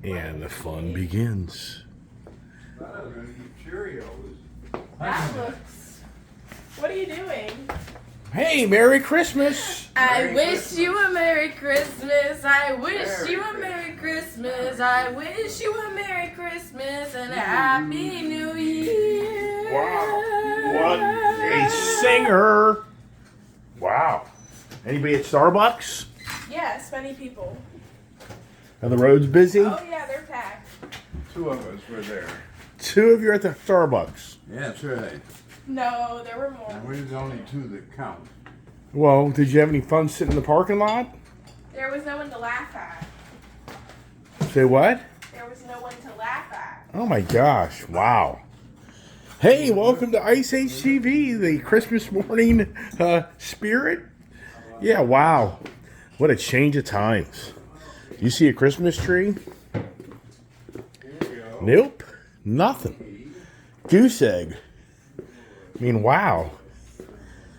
And the fun begins. That looks. What are you doing? Hey, Merry Christmas! I wish you a Merry Christmas. I wish you a Merry Christmas. I wish you a Merry Christmas and a Happy New Year. Wow, what a singer! Wow. Anybody at Starbucks? Yes, many people. Are the roads busy? Oh yeah, they're packed. Two of us were there. Two of you are at the Starbucks. Yeah, that's right. No, there were more. And we're only two that count. Well, did you have any fun sitting in the parking lot? There was no one to laugh at. Say what? There was no one to laugh at. Oh my gosh, wow. Hey, welcome to Ice Age TV, the Christmas morning spirit. Yeah, wow. What a change of times. You see a Christmas tree? Nope, nothing. Goose egg. I mean, wow.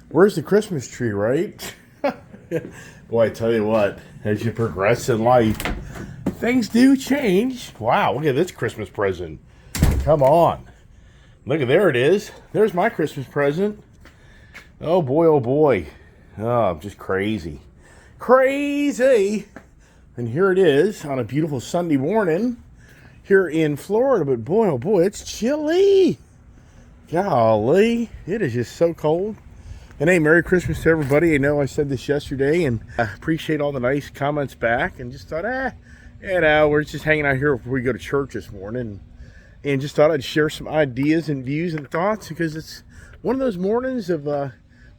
Where's the Christmas tree, right? Boy, I tell you what, as you progress in life, things do change. Wow, look at this Christmas present. Come on. Look at, there it is. There's my Christmas present. Oh boy, oh boy. Oh, just crazy. Crazy. And here it is on a beautiful Sunday morning here in Florida. But boy, oh boy, it's chilly. Golly, it is just so cold. And hey, Merry Christmas to everybody. I know I said this yesterday, and I appreciate all the nice comments back. And just thought, we're just hanging out here before we go to church this morning. And just thought I'd share some ideas and views and thoughts, because it's one of those mornings of, we're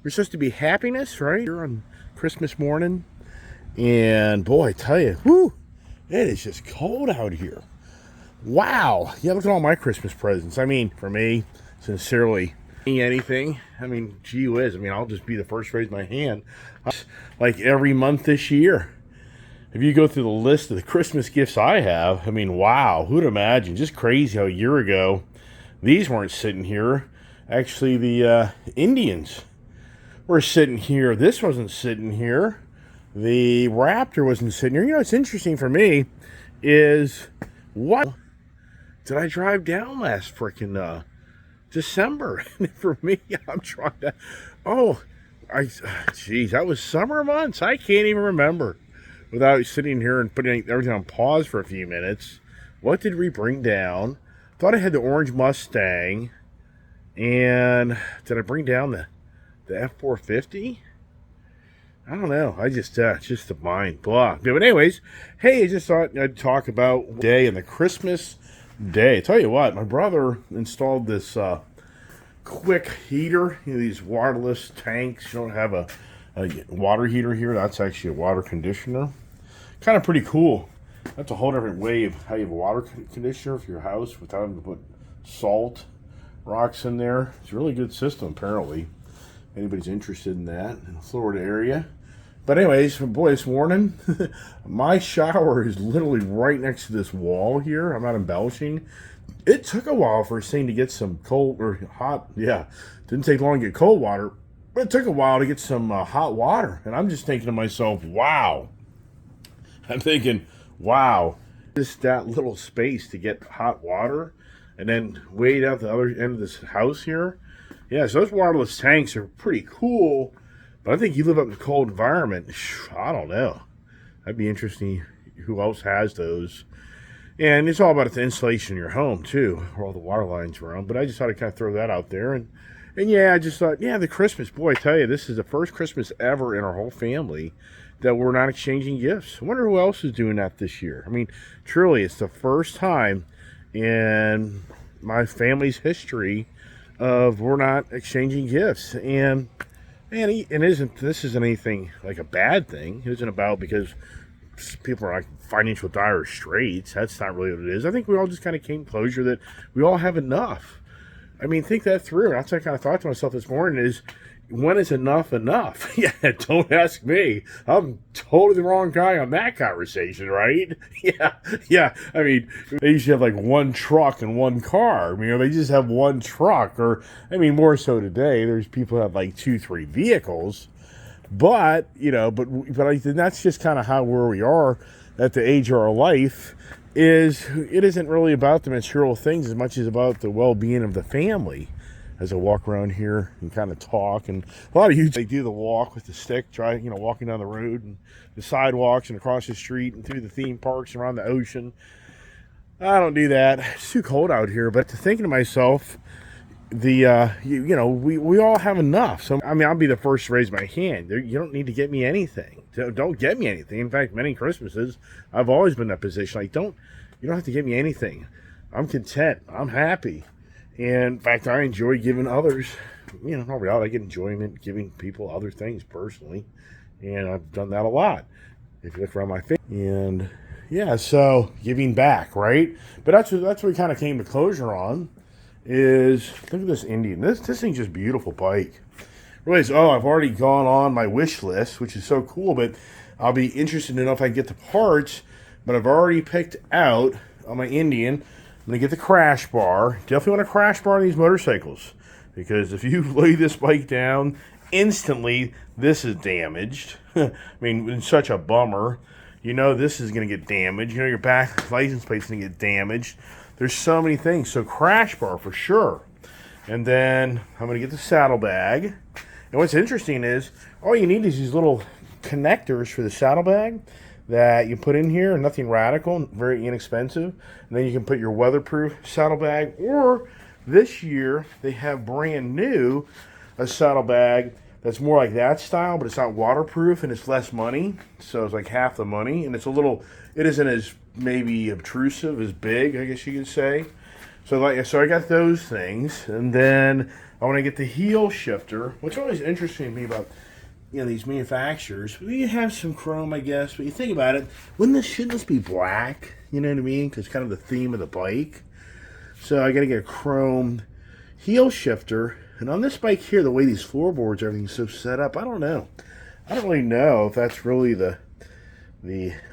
supposed to be happiness, right? Here on Christmas morning. And boy, I tell you, whoo, it is just cold out here. Wow. Yeah, look at all my Christmas presents. I mean, for me, sincerely, anything. I mean, gee whiz. I mean, I'll just be the first to raise my hand. Like every month this year. If you go through the list of the Christmas gifts I have, I mean, wow, who'd imagine? Just crazy how a year ago, these weren't sitting here. Actually, the Indians were sitting here. This wasn't sitting here. The Raptor wasn't sitting here. You know, what's interesting for me is, what did I drive down last frickin' December? For me, I'm trying to, geez, that was summer months. I can't even remember without sitting here and putting everything on pause for a few minutes. What did we bring down? Thought I had the orange Mustang. And did I bring down the F450? I don't know. I just, just the mind blah. But anyways, hey, I just thought I'd talk about day and the Christmas day. Tell you what, my brother installed this quick heater. You know, these waterless tanks. You don't have a water heater here. That's actually a water conditioner. Kind of pretty cool. That's a whole different way of how you have a water conditioner for your house without having to put salt rocks in there. It's a really good system, apparently. Anybody's interested in that in the Florida area. But anyways, boy, this morning, my shower is literally right next to this wall here. I'm not embellishing. It took a while for this thing to get some cold or hot. Yeah, didn't take long to get cold water, but it took a while to get some hot water. And I'm just thinking to myself, wow. I'm thinking, wow, just that little space to get hot water, and then way out the other end of this house here. Yeah, so those waterless tanks are pretty cool, but I think you live up in a cold environment. I don't know. That'd be interesting who else has those. And it's all about the insulation in your home, too, where all the water lines run. But I just thought I'd kind of throw that out there. And yeah, I just thought, yeah, the Christmas. Boy, I tell you, this is the first Christmas ever in our whole family that we're not exchanging gifts. I wonder who else is doing that this year. I mean, truly, it's the first time in my family's history of we're not exchanging gifts. And man, this isn't anything like a bad thing. It isn't about because people are like financial dire straits. That's not really what it is. I think we all just kind of came to closure that we all have enough. I mean, think that through. And that's what I kind of thought to myself this morning is, when is enough enough? Yeah, don't ask me. I'm totally the wrong guy on that conversation, right? Yeah. I mean, they usually have like one truck and one car. I mean, or they just have one truck. Or, I mean, more so today, there's people who have like 2-3 vehicles. But, you know, but that's just kind of where we are at the age of our life. is it isn't really about the material things as much as about the well-being of the family. As I walk around here and kind of talk, and a lot of you, they do the walk with the stick, walking down the road and the sidewalks and across the street and through the theme parks and around the ocean. I don't do that. It's too cold out here. But thinking to myself, we all have enough. So I mean, I'll be the first to raise my hand. You don't need to get me anything. Don't get me anything. In fact, many Christmases, I've always been in that position. Like, you don't have to get me anything. I'm content. I'm happy. And in fact, I enjoy giving others, I get enjoyment giving people other things personally. And I've done that a lot. If you look around my face. And yeah, so giving back, right? But that's what we kind of came to closure on is, look at this Indian. This thing's just beautiful bike. Realize, I've already gone on my wish list, which is so cool, but I'll be interested to know if I can get the parts. But I've already picked out on my Indian, I'm going to get the crash bar. Definitely want a crash bar on these motorcycles. Because if you lay this bike down, instantly this is damaged. I mean, it's such a bummer. This is going to get damaged. Your back license plate's going to get damaged. There's so many things. So crash bar for sure. And then I'm going to get the saddlebag. And what's interesting is all you need is these little connectors for the saddlebag that you put in here, nothing radical, very inexpensive. And then you can put your weatherproof saddlebag, or this year they have brand new a saddlebag that's more like that style, but it's not waterproof and it's less money. So it's like half the money, and it isn't as maybe obtrusive as big, I guess you could say. So I got those things, and then I want to get the heel shifter. What's always interesting to me about these manufacturers, you have some chrome, I guess, but you think about it, shouldn't this be black? You know what I mean? Because kind of the theme of the bike. So I got to get a chrome heel shifter. And on this bike here, the way these floorboards, everything's so set up, I don't know. I don't really know if that's really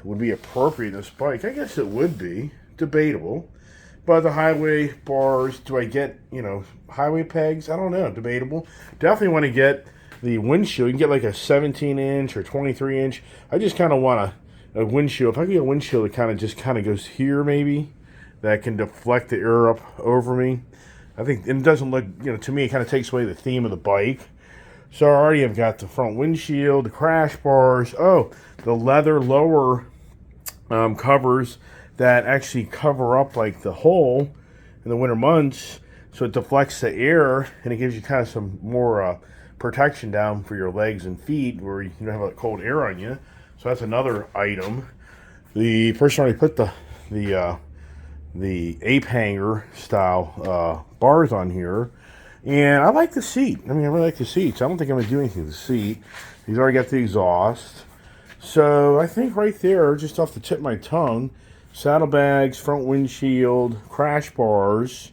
would be appropriate in this bike. I guess it would be. Debatable. But the highway bars, do I get, highway pegs? I don't know. Debatable. Definitely want to get the windshield. You can get like a 17-inch or 23-inch. I just kind of want a windshield. If I can get a windshield that kind of goes here maybe, that can deflect the air up over me. I think it doesn't look, to me it kind of takes away the theme of the bike. So I already have got the front windshield, the crash bars, the leather lower covers that actually cover up like the hole in the winter months, so it deflects the air and it gives you kind of some more protection down for your legs and feet where you don't have that cold air on you. So that's another item. The person already put the ape hanger style bars on here, and I like the seat. I really like the seats. I don't think I'm going to do anything to the seat. He's already got the exhaust. So I think right there, just off the tip of my tongue, saddlebags, front windshield, crash bars,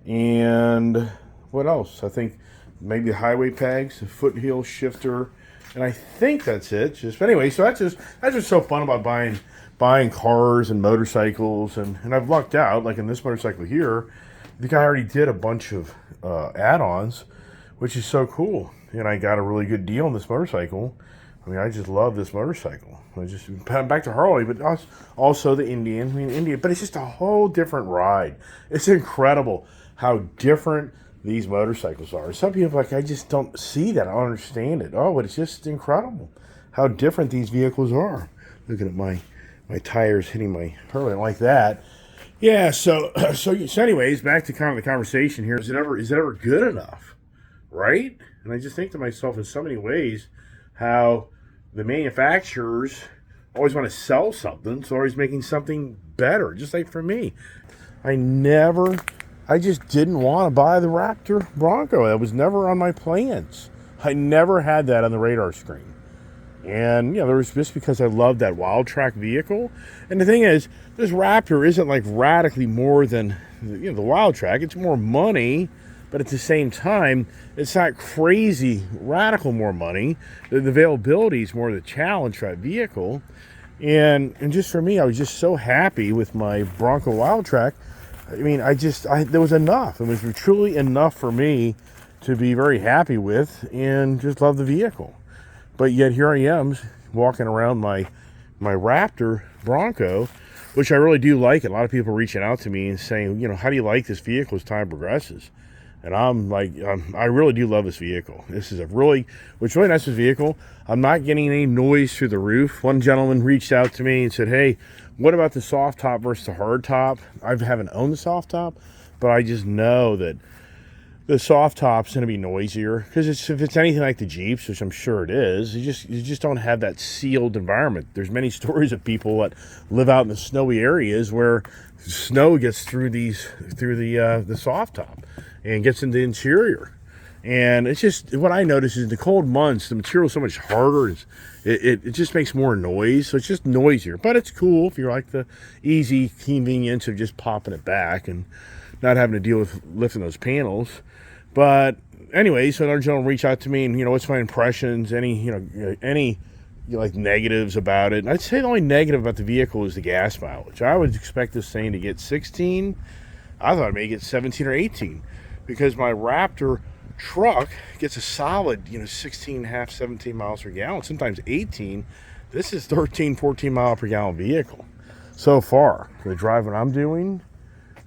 and what else? I think maybe the highway pegs, the foot heel shifter, and I think that's it. But anyway, so that's just so fun about buying cars and motorcycles, and I've lucked out. Like in this motorcycle here, the guy already did a bunch of add-ons, which is so cool. And I got a really good deal on this motorcycle. I just love this motorcycle. Back to Harley, but also the Indian. But it's just a whole different ride. It's incredible how different these motorcycles are. Some people are like, I just don't see that. I don't understand it. But it's just incredible how different these vehicles are. Looking at my tires hitting my Harley like that. Yeah, so anyways, back to kind of the conversation here. Is it ever good enough? Right? And I just think to myself in so many ways how the manufacturers always want to sell something, so always making something better. Just like for me, I just didn't want to buy the Raptor Bronco. That was never on my plans. I never had that on the radar screen. And, there was just because I loved that Wildtrak vehicle. And the thing is, this Raptor isn't like radically more than, the Wildtrak. It's more money, but at the same time, it's not crazy radical more money. The availability is more the challenge for that vehicle. And just for me, I was just so happy with my Bronco Wildtrak. There was enough. It was truly enough for me to be very happy with and just love the vehicle. But yet here I am walking around my Raptor Bronco which I really do like. A lot of people reaching out to me and saying, how do you like this vehicle as time progresses? And I'm like, I really do love this vehicle. This is what's really nice with this vehicle. I'm not getting any noise through the roof. One gentleman reached out to me and said, hey, what about the soft top versus the hard top? I haven't owned the soft top, but I just know that the soft top's going to be noisier because if it's anything like the Jeeps, which I'm sure it is, you just don't have that sealed environment. There's many stories of people that live out in the snowy areas where snow gets through the soft top and gets into the interior. And it's just, what I notice is in the cold months, the material's so much harder. It just makes more noise. So it's just noisier. But it's cool if you're like the easy convenience of just popping it back and not having to deal with lifting those panels. But anyway, so another gentleman reached out to me and, what's my impressions, any negatives about it. And I'd say the only negative about the vehicle is the gas mileage. I would expect this thing to get 16. I thought it may get 17 or 18 because my Raptor truck gets a solid 16 and a half, 17 miles per gallon, sometimes 18. This is 13, 14 mile per gallon vehicle so far for the driving I'm doing.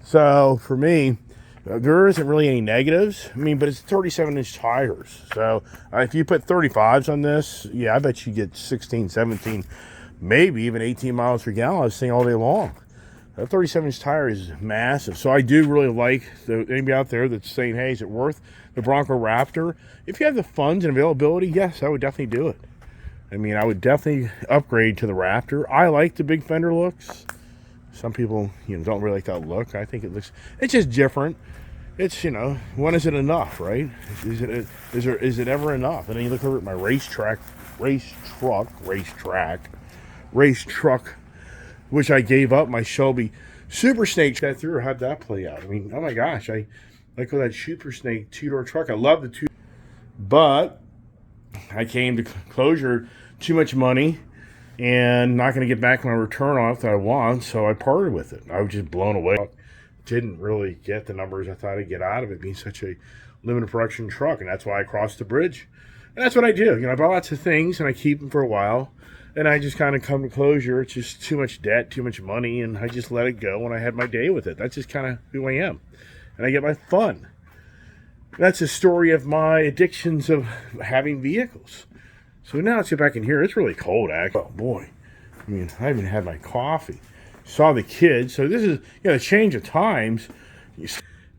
So for me, there isn't really any negatives. But it's 37-inch tires. So if you put 35s on this, I bet you get 16, 17, maybe even 18 miles per gallon. I was saying all day long. That 37-inch tire is massive. So I do really like anybody out there that's saying, hey, is it worth the Bronco Raptor? If you have the funds and availability, yes, I would definitely do it. I would definitely upgrade to the Raptor. I like the big fender looks. Some people, don't really like that look. I think it's just different. It's, when is it enough, right? Is it ever enough? And then you look over at my race truck, which I gave up, my Shelby Super Snake. Got through, how'd that play out? Oh my gosh, I like that Super Snake two-door truck. I love the two, but I came to closure, too much money, and not going to get back my return on it that I want, so I parted with it. I was just blown away. Didn't really get the numbers I thought I'd get out of it being such a limited production truck, and that's why I crossed the bridge. And that's what I do. I buy lots of things, and I keep them for a while, and I just kind of come to closure. It's just too much debt, too much money, and I just let it go when I had my day with it. That's just kind of who I am. And I get my fun. That's the story of my addictions of having vehicles. So now let's get back in here. It's really cold, actually. Oh, boy. I haven't had my coffee. Saw the kids. So this is, a change of times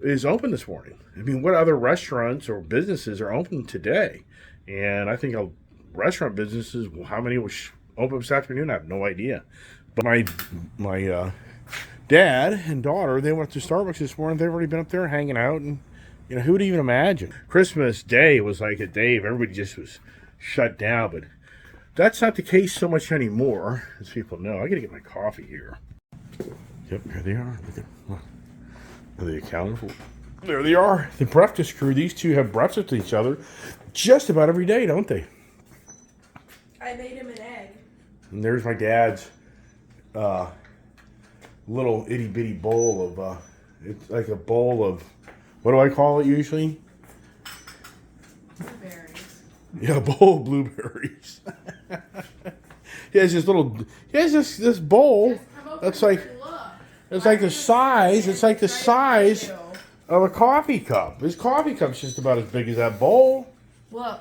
is open this morning. What other restaurants or businesses are open today? And I think restaurant businesses, how many will open this afternoon? I have no idea. But my dad and daughter, they went to Starbucks this morning. They've already been up there hanging out. And, who would even imagine? Christmas Day was like a day of everybody just was shut down. But that's not the case so much anymore, as people know. I got to get my coffee here. Yep, here they are. Look. Are they accounted for? There they are. The breakfast crew. These two have breakfast with each other just about every day, don't they? I made him an egg. And there's my dad's little itty bitty bowl of it's like a bowl of, what do I call it usually? Blueberries. Yeah, a bowl of blueberries. He has this bowl that's like, it's like the size of a coffee cup. His coffee cup's just about as big as that bowl. Look.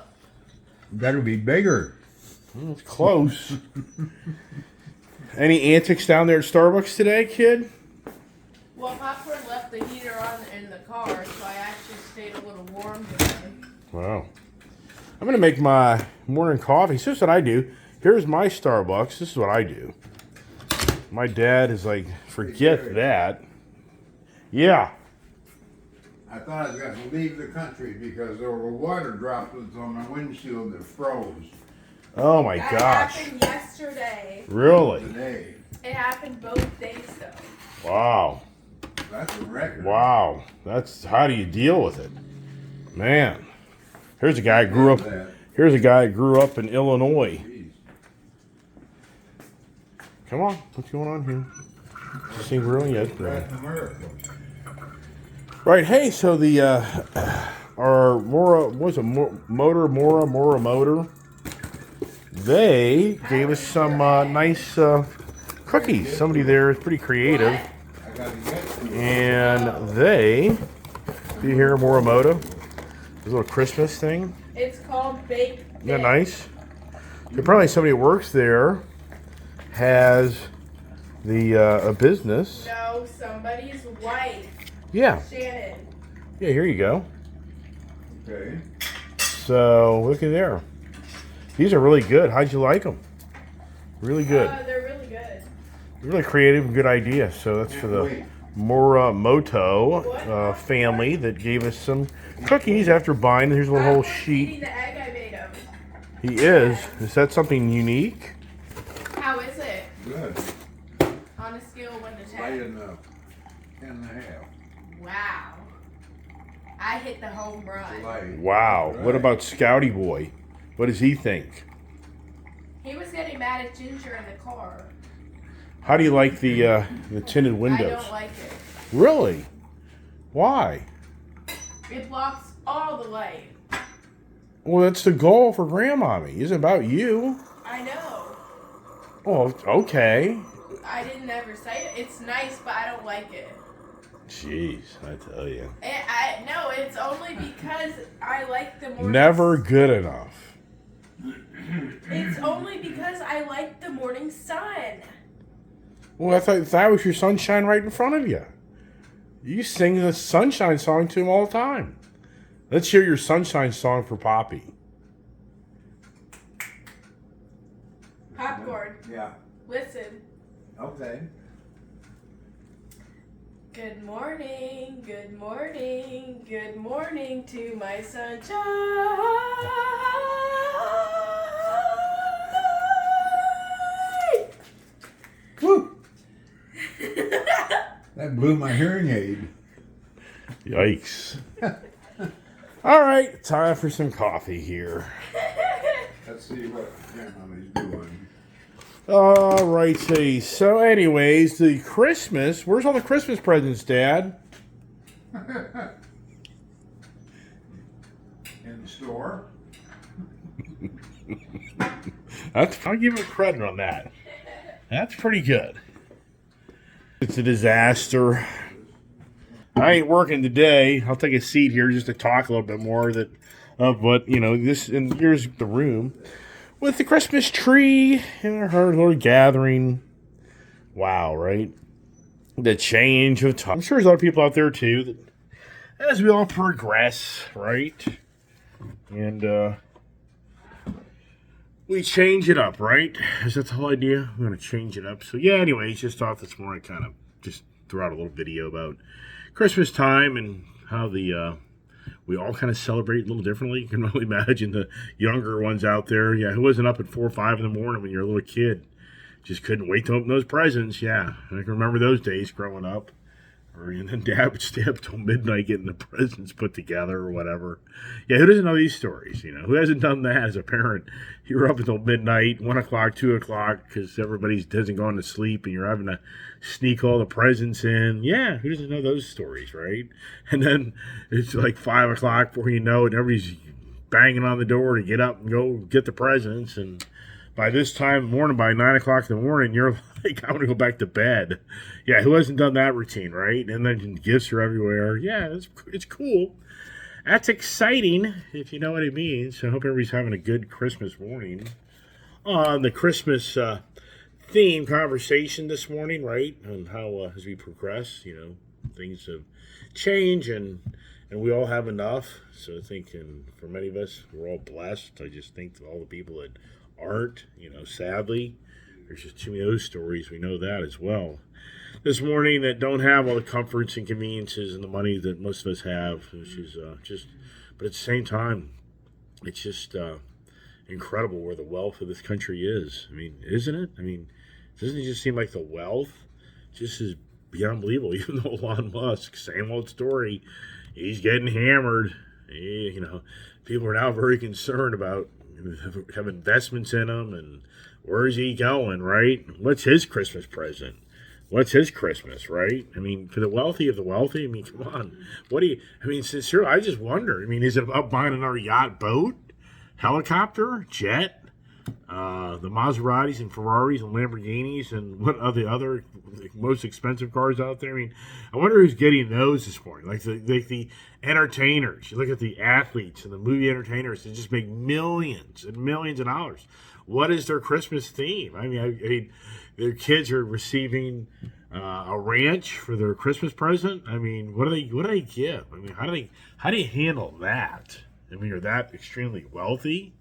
Better be bigger. Well, it's close. Any antics down there at Starbucks today, kid? Well, Popcorn left the heater on in the car, so I actually stayed a little warm today. Wow. I'm going to make my morning coffee. So this is what I do. Here's my Starbucks. This is what I do. My dad is like, forget that. Yeah. I thought I was going to leave the country because there were water droplets on my windshield that froze Oh my That gosh. happened yesterday. Really? today. It happened both days though. Wow. That's a record. Wow. That's, how do you deal with it? Man. Here's a guy who grew up in Illinois. Jeez. Come on, what's going on here? This ain't really yet. That's a miracle. Right, hey, so the our Mora Motor, they gave us some nice cookies. Somebody there is pretty creative. I gotta get to it. And they, do you hear Morimoto? This little Christmas thing. It's called Baked. Isn't that nice? Apparently somebody who works there has a business. No, somebody's wife. Yeah. Shannon. Yeah, here you go. Okay. So, look at there. These are really good. How'd you like them? Really good. They're really good. Really creative and good idea. So that's for the Wait. Morimoto family that gave us some cookies after buying. Here's a little whole Eating sheet. the egg I made him. He is. Is that something unique? How is it? Good. On a scale of 1 to Right 10. in the 10.5. Wow. I hit the home run. Light. Wow. What about Scouty Boy? What does he think? He was getting mad at Ginger in the car. How do you like the tinted I windows? don't like it. Really? Why? It blocks all the light. Well, that's the goal for Grandmommy. It's about you. I know. Well, okay. I didn't ever say it. It's nice, but I don't like it. Jeez, I tell you. No, it's only because I like the morning. Never good enough. It's only because I like the morning sun. Well, I thought that was your sunshine right in front of you. You sing the sunshine song to him all the time. Let's hear your sunshine song for Poppy. Popcorn. Yeah. Listen. Okay. Good morning, good morning, good morning to my sunshine. Woo! That blew my hearing aid. Yikes. All right, time for some coffee here. Let's see what Grandmommy's doing. All righty. So, anyways, the Christmas. Where's all the Christmas presents, Dad? In the store. I'll give him credit on that. That's pretty good. It's a disaster. I ain't working today. I'll take a seat here just to talk a little bit more of what, this, and here's the room with the Christmas tree and our little gathering. Wow, right? The change of time. I'm sure there's a lot of people out there too that as we all progress, right? And we change it up, right? Is that the whole idea? We're going to change it up. So, yeah, anyways, just thought this morning kind of just throw out a little video about Christmas time and how we all kind of celebrate a little differently. You can only imagine the younger ones out there. Yeah, who wasn't up at 4 or 5 in the morning when you're a little kid? Just couldn't wait to open those presents. Yeah, I can remember those days growing up. And then Dad would stay up till midnight getting the presents put together or whatever. Yeah, who doesn't know these stories? Who hasn't done that as a parent? You're up until midnight, 1 o'clock, 2 o'clock, because everybody hasn't gone to sleep, and you're having to sneak all the presents in. Yeah, who doesn't know those stories, right? And then it's like 5 o'clock before you know it, and everybody's banging on the door to get up and go get the presents, and by this time in the morning, by 9 o'clock in the morning, you're like, I want to go back to bed. Yeah, who hasn't done that routine, right? And then gifts are everywhere. Yeah, it's cool. That's exciting, if you know what I mean. So I hope everybody's having a good Christmas morning. On the Christmas theme conversation this morning, right? On how, as we progress, things have changed and we all have enough. So I think for many of us, we're all blessed. I just think that all the people that aren't, sadly, there's just too many of those stories. We know that as well. This morning that don't have all the comforts and conveniences and the money that most of us have, which is but at the same time, it's just incredible where the wealth of this country is. I mean, isn't it? I mean, doesn't it just seem like the wealth just is beyond unbelievable? Even though Elon Musk, same old story, he's getting hammered. People are now very concerned about have investments in him and where is he going, right? What's his Christmas present? What's his Christmas, right? I mean, for the wealthy of the wealthy, I mean, come on. Sincerely, I just wonder. I mean, is it about buying another yacht, boat, helicopter, jet? the Maseratis and Ferraris and Lamborghinis and what are the other most expensive cars out there. I mean, I wonder who's getting those this morning. Like the entertainers. You look at the athletes and the movie entertainers. They just make millions and millions of dollars. What is their Christmas theme? I mean, their kids are receiving a ranch for their Christmas present. I mean, what do they give? I mean, how do you handle that? I mean, you're that extremely wealthy.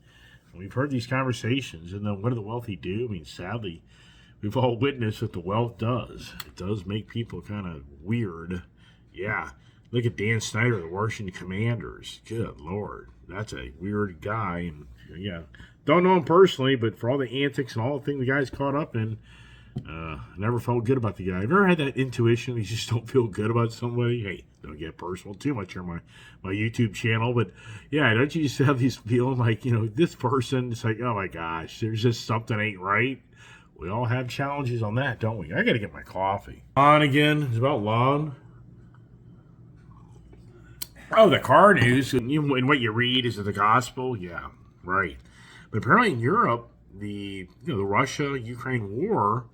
We've heard these conversations, and then what do the wealthy do? I mean, sadly, we've all witnessed what the wealth does. It does make people kind of weird. Yeah, look at Dan Snyder, the Washington Commanders. Good Lord, that's a weird guy. And yeah, don't know him personally, but for all the antics and all the things the guy's caught up in, never felt good about the guy. I've never had that intuition. You just don't feel good about somebody. Hey, don't get personal too much on my YouTube channel, but yeah, don't you just have these feeling like, this person, it's like, oh my gosh, there's just something ain't right. We all have challenges on that, don't we? I got to get my coffee. On again. It's about lawn. Oh, the car news. And what you read is it the gospel? Yeah, right. But apparently in Europe, the Russia-Ukraine war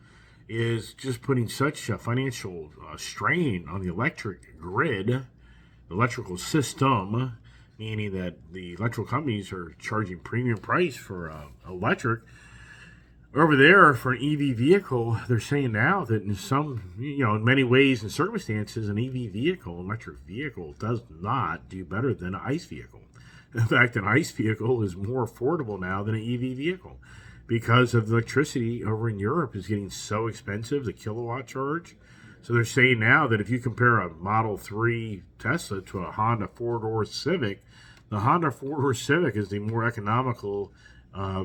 is just putting such a financial strain on the electric grid, the electrical system, meaning that the electrical companies are charging premium price for electric. Over there, for an EV vehicle, they're saying now that in some, in many ways and circumstances, an EV vehicle, electric vehicle, does not do better than an ICE vehicle. In fact, an ICE vehicle is more affordable now than an EV vehicle, because of the electricity over in Europe is getting so expensive, the kilowatt charge. So they're saying now that if you compare a Model 3 Tesla to a Honda 4-door Civic, the Honda 4-door Civic is the more economical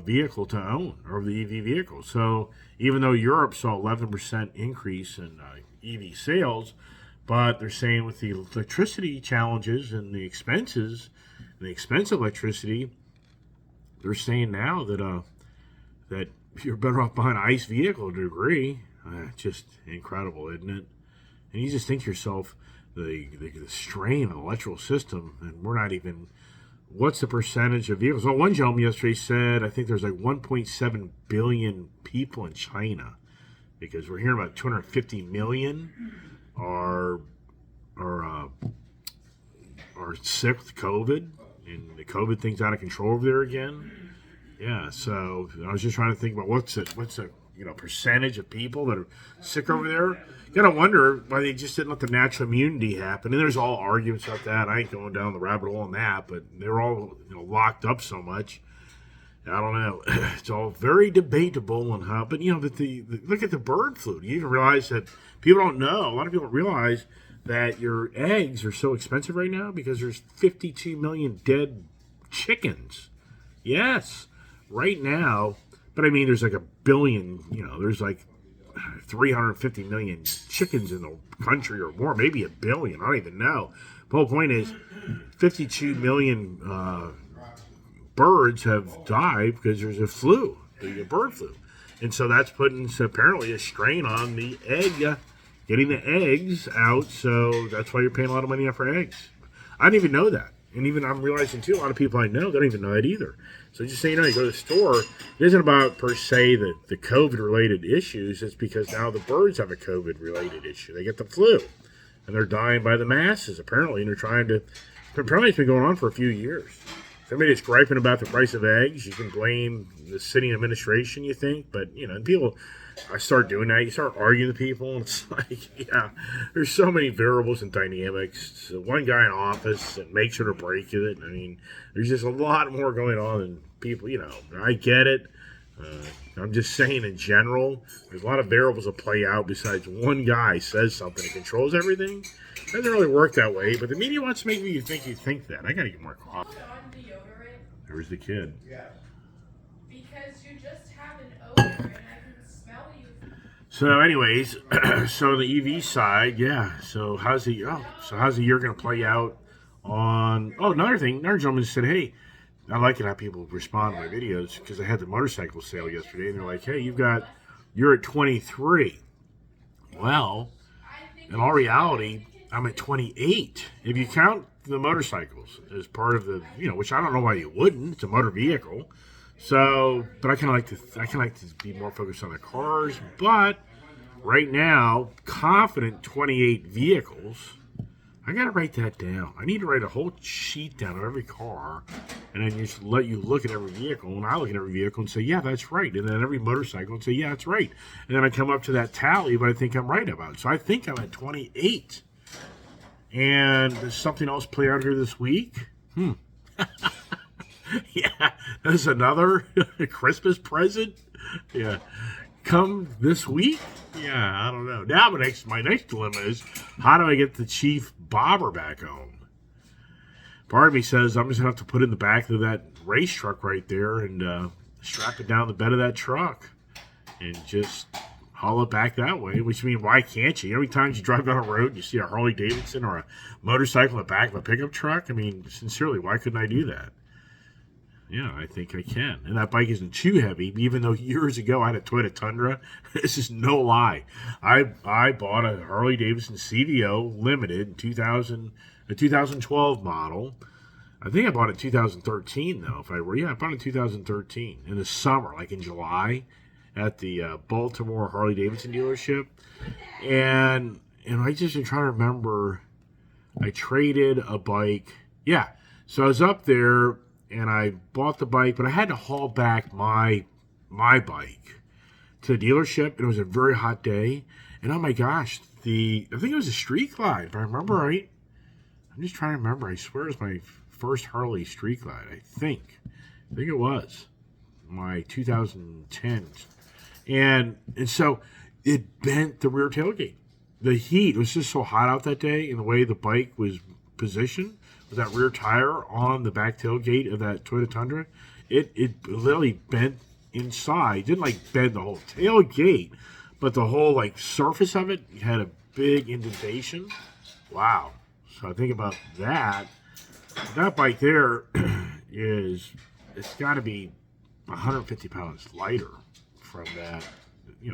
vehicle to own over the EV vehicle. So even though Europe saw 11% increase in EV sales, but they're saying with the electricity challenges and the expenses, and the expensive electricity, they're saying now that that you're better off buying an ICE vehicle to a degree. Just incredible, isn't it? And you just think to yourself, the strain on the electrical system, and we're not even, what's the percentage of vehicles? Well, one gentleman yesterday said, I think there's like 1.7 billion people in China, because we're hearing about 250 million are sick with COVID, and the COVID thing's out of control over there again. Yeah, so I was just trying to think about what's the percentage of people that are sick over there. You gotta wonder why they just didn't let the natural immunity happen. And there's all arguments about that. I ain't going down the rabbit hole on that, but they're all locked up so much. I don't know. It's all very debatable on how. But that look at the bird flu. You even realize that people don't know. A lot of people don't realize that your eggs are so expensive right now because there's 52 million dead chickens. Yes. Right now, but I mean, there's like a billion, there's like 350 million chickens in the country or more, maybe a billion, I don't even know. The whole point is 52 million birds have died because there's a flu, the bird flu. And so that's putting apparently a strain on the egg, getting the eggs out, so that's why you're paying a lot of money for eggs. I didn't even know that. And even I'm realizing, too, a lot of people I know, they don't even know that either. So just so you know, you go to the store, it isn't about, per se, the COVID-related issues. It's because now the birds have a COVID-related issue. They get the flu, and they're dying by the masses, apparently. And they're trying to, apparently it's been going on for a few years. Somebody that's griping about the price of eggs, you can blame the sitting administration, you think. But, and people, I start doing that. You start arguing with people, and it's like, yeah, there's so many variables and dynamics. So one guy in office that makes it or breaks it. I mean, there's just a lot more going on than people, I get it. I'm just saying in general, there's a lot of variables that play out besides one guy says something that controls everything. It doesn't really work that way, but the media wants to make you think that. I got to get more coffee. There's the kid. Yes. Because you just have an odor and I can smell you. So anyways, so the EV side, yeah. So how's the year going to play out on, another gentleman said, hey, I like it how people respond to my videos because I had the motorcycle sale yesterday and they're like, hey, you're at 23. Well, in all reality, I'm at 28. If you count the motorcycles as part of the, which I don't know why you wouldn't. It's a motor vehicle. So, but I kind of like to be more focused on the cars. But right now, confident 28 vehicles. I gotta write that down. I need to write a whole sheet down of every car, and then just let you look at every vehicle. And I look at every vehicle and say, yeah, that's right. And then every motorcycle and say, yeah, that's right. And then I come up to that tally, but I think I'm right about. So I think I'm at 28. And there's something else play out here this week. Yeah, there's another Christmas present. Yeah, come this week. Yeah, I don't know. Now my next dilemma is, how do I get the Chief Bobber back home? Part of me says I'm just gonna have to put it in the back of that race truck right there and strap it down the bed of that truck and just haul it back that way. Which means, why can't you? Every time you drive down a road, you see a Harley Davidson or a motorcycle in the back of a pickup truck. I mean, sincerely, why couldn't I do that? Yeah, I think I can. And that bike isn't too heavy, even though years ago I had a Toyota Tundra. This is no lie. I bought a Harley Davidson CVO Limited in 2012 model. I think I bought it in 2013, though. I bought it in 2013 in the summer, like in July, at the Baltimore Harley Davidson dealership. And I just am trying to remember, I traded a bike. Yeah, so I was up there, and I bought the bike, but I had to haul back my bike to the dealership, and it was a very hot day. And oh my gosh, I think it was a Street Glide, if I remember right. I'm just trying to remember. I swear it was my first Harley Street Glide. I think it was my 2010. And so it bent the rear tailgate. The heat, it was just so hot out that day, and the way the bike was positioned, that rear tire on the back tailgate of that Toyota Tundra, it literally bent inside. It didn't like bend the whole tailgate, but the whole like surface of it had a big indentation. Wow. So I think about that. That bike there it's got to be 150 pounds lighter from that.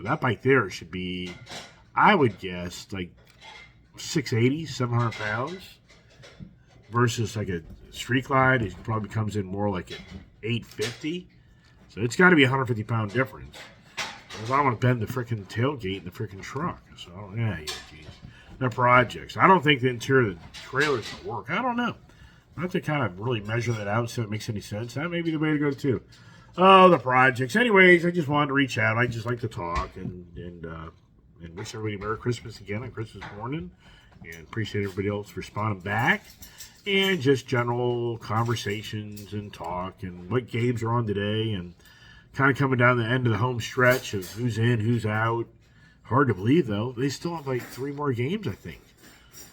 That bike there should be, I would guess, like 680, 700 pounds. Versus like a Street Glide, it probably comes in more like an 850. So it's got to be a 150 pound difference. Because I don't want to bend the freaking tailgate in the freaking truck. So, geez. The projects. I don't think the interior of the trailer is going to work. I don't know. I have to kind of really measure that out so it makes any sense. That may be the way to go too. Oh, the projects. Anyways, I just wanted to reach out. I just like to talk and wish everybody Merry Christmas again on Christmas morning. And appreciate everybody else responding back. And just general conversations and talk and what games are on today and kind of coming down the end of the home stretch of who's in, who's out. Hard to believe, though. They still have like 3 more games, I think.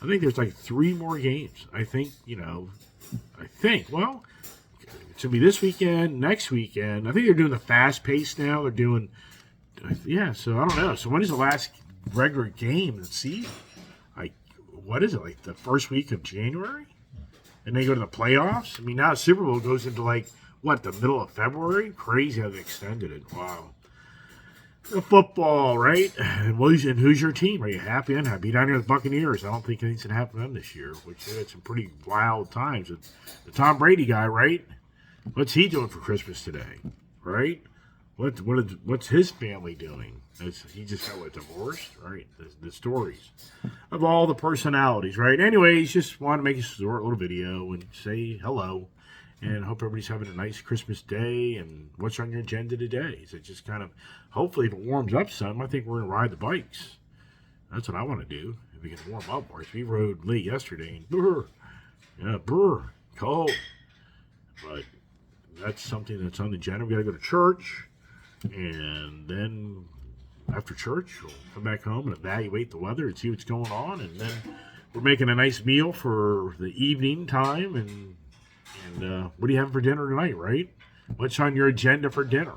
I think there's like 3 more games. I think, well, it's going to be this weekend, next weekend. I think they're doing the fast pace now. They're doing, so I don't know. So when is the last regular game of the season? What is it, like the first week of January? And they go to the playoffs? I mean, now the Super Bowl goes into the middle of February? Crazy how they extended it. Wow. The football, right? And who's your team? Are you happy? Unhappy? Down here with the Buccaneers. I don't think anything's going to happen to them this year, which they had some pretty wild times. The Tom Brady guy, right? What's he doing for Christmas today? Right? What's his family doing? He just got divorced, right? The stories of all the personalities, right? Anyways, just want to make a short little video and say hello, and hope everybody's having a nice Christmas day. And what's on your agenda today? Is it just kind of, hopefully, if it warms up some, I think we're gonna ride the bikes. That's what I want to do. If we can warm up more. We rode late yesterday, and cold. But that's something that's on the agenda. We gotta go to church, and then after church, we'll come back home and evaluate the weather and see what's going on. And then we're making a nice meal for the evening time. And what are you having for dinner tonight, right? What's on your agenda for dinner?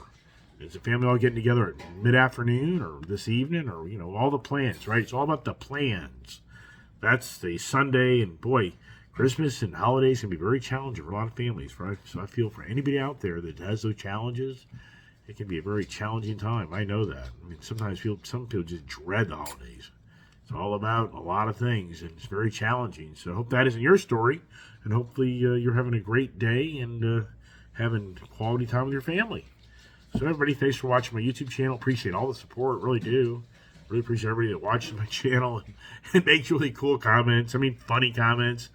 Is the family all getting together at mid-afternoon or this evening, or, all the plans, right? It's all about the plans. That's the Sunday, and boy, Christmas and holidays can be very challenging for a lot of families, right? So I feel for anybody out there that has those challenges, it can be a very challenging time. I know that. I mean, sometimes some people just dread the holidays. It's all about a lot of things, and it's very challenging. So I hope that isn't your story, and hopefully you're having a great day and having quality time with your family. So everybody, thanks for watching my YouTube channel. Appreciate all the support, really do. Really appreciate everybody that watches my channel and makes really cool comments. I mean, funny comments.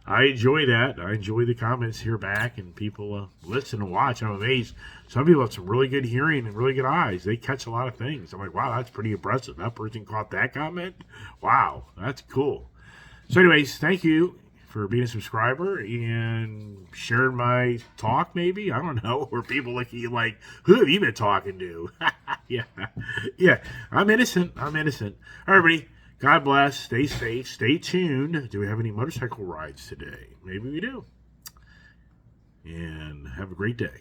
I enjoy that. I enjoy the comments here back, and people listen and watch. I'm amazed. Some people have some really good hearing and really good eyes. They catch a lot of things. I'm like, wow, that's pretty impressive. That person caught that comment? Wow, that's cool. So anyways, thank you for being a subscriber and sharing my talk, maybe. I don't know. Or people looking at you like, who have you been talking to? Yeah. I'm innocent. All right, everybody. God bless. Stay safe. Stay tuned. Do we have any motorcycle rides today? Maybe we do. And have a great day.